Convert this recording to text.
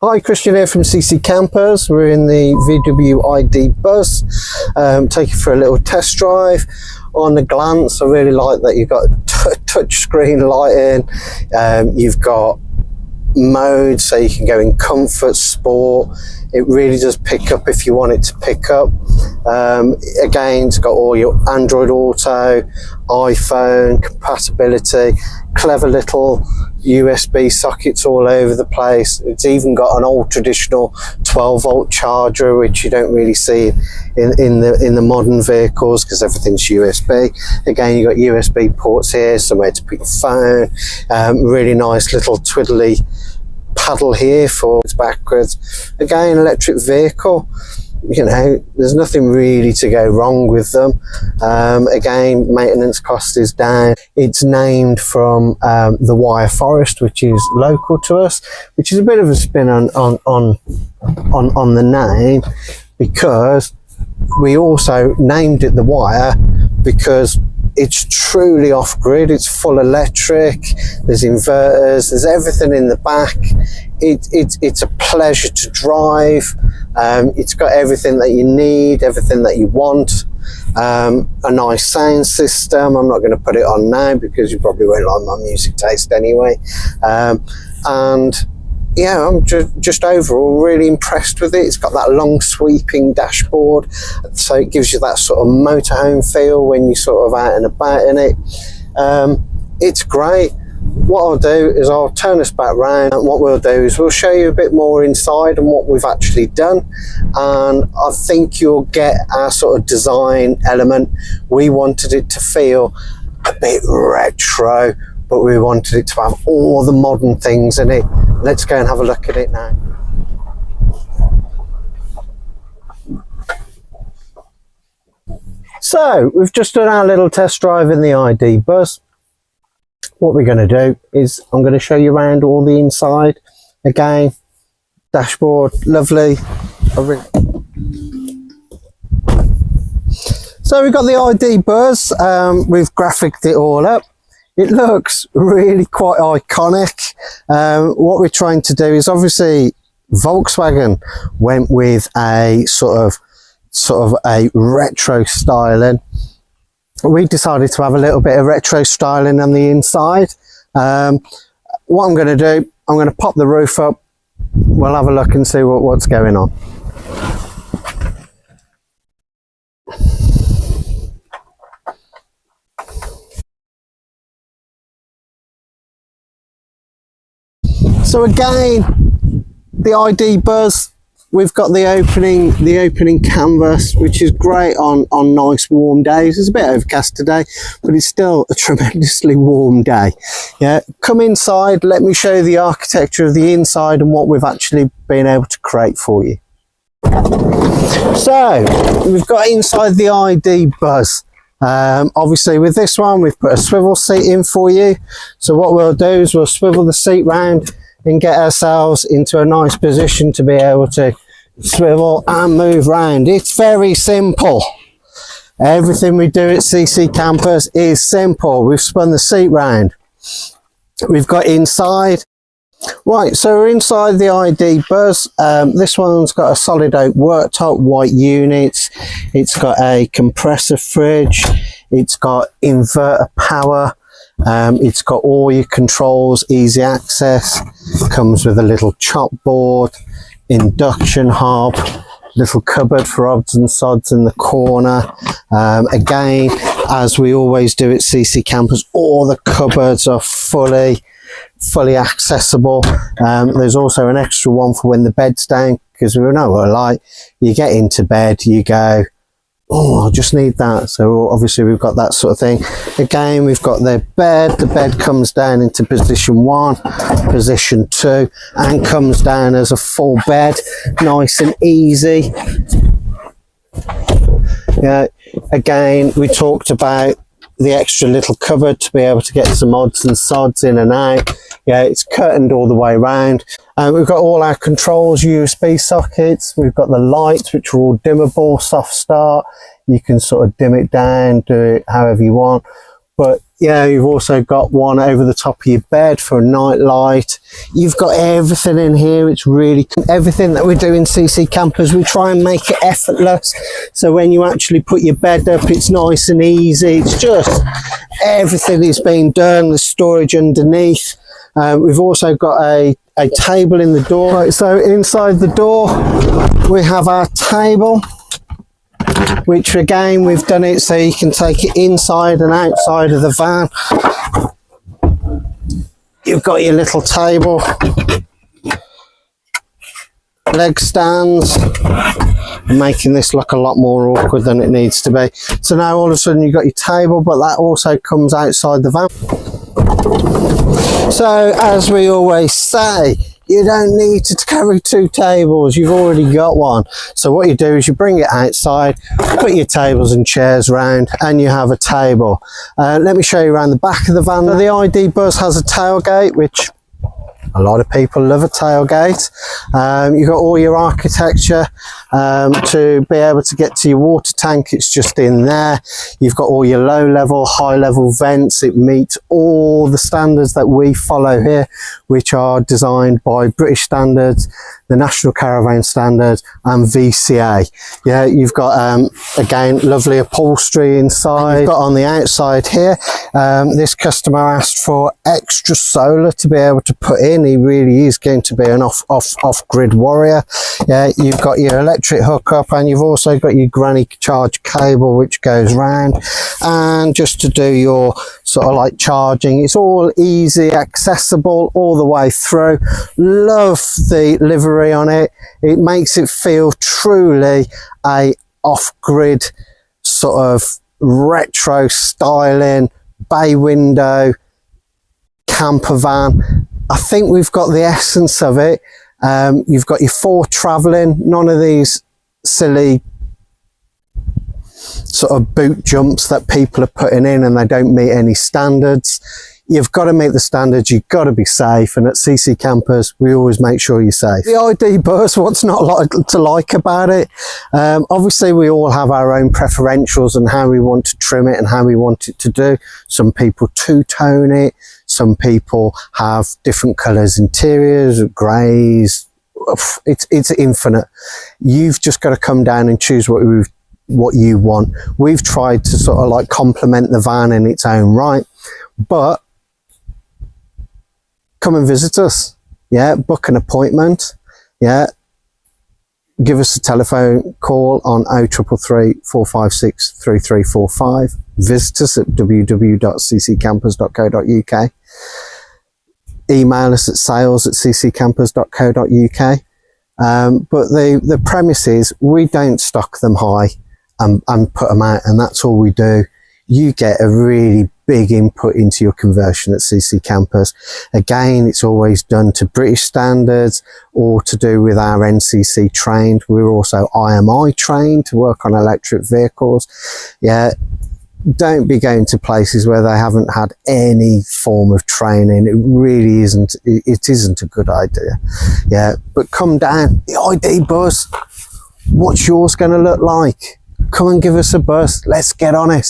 Hi, Christian here from CC Campers. We're in the VW ID.Buzz. Take you for a little test drive. On the glance, I really like that you've got touch screen lighting. You've got modes, so you can go in comfort, sport. It really does pick up if you want it to pick up. Again, it's got all your Android Auto, iPhone compatibility, clever little USB sockets all over the place. It's even got an old traditional 12-volt charger, which you don't really see in the modern vehicles because everything's USB. Again, you've got USB ports here, somewhere to put your phone. Really nice little twiddly paddle here for backwards. Again, electric vehicle. You know, there's nothing really to go wrong with them. Again, maintenance cost is down. It's named from the Wyre Forest, which is local to us, which is a bit of a spin on the name, because we also named it the Wyre because it's truly off-grid. It's full electric, there's inverters, there's everything in the back. It's a pleasure to drive. It's got everything that you need, everything that you want. A nice sound system. I'm not going to put it on now because you probably won't like my music taste anyway. And yeah, I'm just overall really impressed with it. It's got that long sweeping dashboard, so it gives you that sort of motorhome feel when you're sort of out and about in it. It's great. What I'll do is I'll turn us back round, and what we'll do is we'll show you a bit more inside and what we've actually done, and I think you'll get our sort of design element. We wanted it to feel a bit retro, but we wanted it to have all the modern things in it. Let's go and have a look at it now. So we've just done our little test drive in the ID.Buzz. What we're going to do is I'm going to show you around all the inside. Again, dashboard, lovely. So we've got the ID.Buzz. We've graphicked it all up. It looks really quite iconic. What we're trying to do is, obviously Volkswagen went with a sort of a retro styling. We decided to have a little bit of retro styling on the inside. What I'm going to do, I'm going to pop the roof up. We'll have a look and see what's going on. So again, the ID.Buzz, we've got the opening canvas, which is great on nice warm days. It's a bit overcast today, but it's still a tremendously warm day. Yeah, come inside, let me show you the architecture of the inside and what we've actually been able to create for you. So we've got inside the ID.Buzz. Obviously with this one we've put a swivel seat in for you. So what we'll do is we'll swivel the seat round and get ourselves into a nice position to be able to swivel and move round. It's very simple. Everything we do at CC Campers is simple. We've spun the seat round. We've got inside. Right, so we're inside the ID.Buzz. This one's got a solid oak worktop, white units. It's got a compressor fridge. It's got inverter power. It's got all your controls, easy access. Comes with a little chop board, induction hob, little cupboard for odds and sods in the corner. Again, as we always do at CC Campers, all the cupboards are fully accessible. There's also an extra one for when the bed's down, because we know what I like. You get into bed, you go, oh, I just need that. So obviously we've got that sort of thing. Again, we've got the bed comes down into position 1, position 2, and comes down as a full bed, nice and easy. Yeah, again, we talked about the extra little cupboard to be able to get some odds and sods in and out. Yeah, it's curtained all the way around. We've got all our controls, USB sockets. We've got the lights, which are all dimmable, soft start. You can sort of dim it down, do it however you want. But Yeah, you've also got one over the top of your bed for a night light. You've got everything in here. It's really everything that we do in CC Campers. We try and make it effortless. So when you actually put your bed up, it's nice and easy. It's just everything is being done. The storage underneath. We've also got a table in the door. Right, so inside the door, we have our table, which again we've done it so you can take it inside and outside of the van. You've got your little table, leg stands, making this look a lot more awkward than it needs to be. So now all of a sudden you've got your table, but that also comes outside the van. So as we always say, you don't need to carry two tables, you've already got one. So what you do is you bring it outside, put your tables and chairs around, and you have a table. Let me show you around the back of the van. So the ID.Buzz has a tailgate, which a lot of people love a tailgate. You've got all your architecture to be able to get to your water tank. It's just in there. You've got all your low level, high level vents. It meets all the standards that we follow here, which are designed by British standards, the National Caravan Standard and VCA. Yeah, you've got again lovely upholstery inside. You've got on the outside here, this customer asked for extra solar to be able to put in. He really is going to be an off-grid warrior. Yeah, you've got your electric hookup, and you've also got your granny charge cable which goes round, and just to do your sort of like charging. It's all easy, accessible all the way through. Love the livery on it. It makes it feel truly a off-grid sort of retro styling bay window camper van. I think we've got the essence of it. You've got your 4 travelling, none of these silly sort of boot jumps that people are putting in and they don't meet any standards. You've got to meet the standards, you've got to be safe, and at CC Campers we always make sure you're safe. The ID.Buzz, what's not to like about it? Obviously we all have our own preferentials and how we want to trim it and how we want it to do. Some people two-tone it, some people have different colours, interiors, greys. It's infinite. You've just got to come down and choose what you want. We've tried to sort of like complement the van in its own right, but come and visit us. Yeah, book an appointment. Yeah, give us a telephone call on 0333 456 3345. Visit us at www.cccampers.co.uk. Email us at sales@cccampers.co.uk. But the premise is we don't stock them high and put them out, and that's all we do. You get a really big input into your conversion at CC Campers. Again, it's always done to British standards or to do with our NCC trained. We're also IMI trained to work on electric vehicles. Yeah, don't be going to places where they haven't had any form of training. It really isn't, it isn't a good idea. Yeah, but come down, the ID.Buzz, what's yours going to look like? Come and give us a buzz. Let's get on it.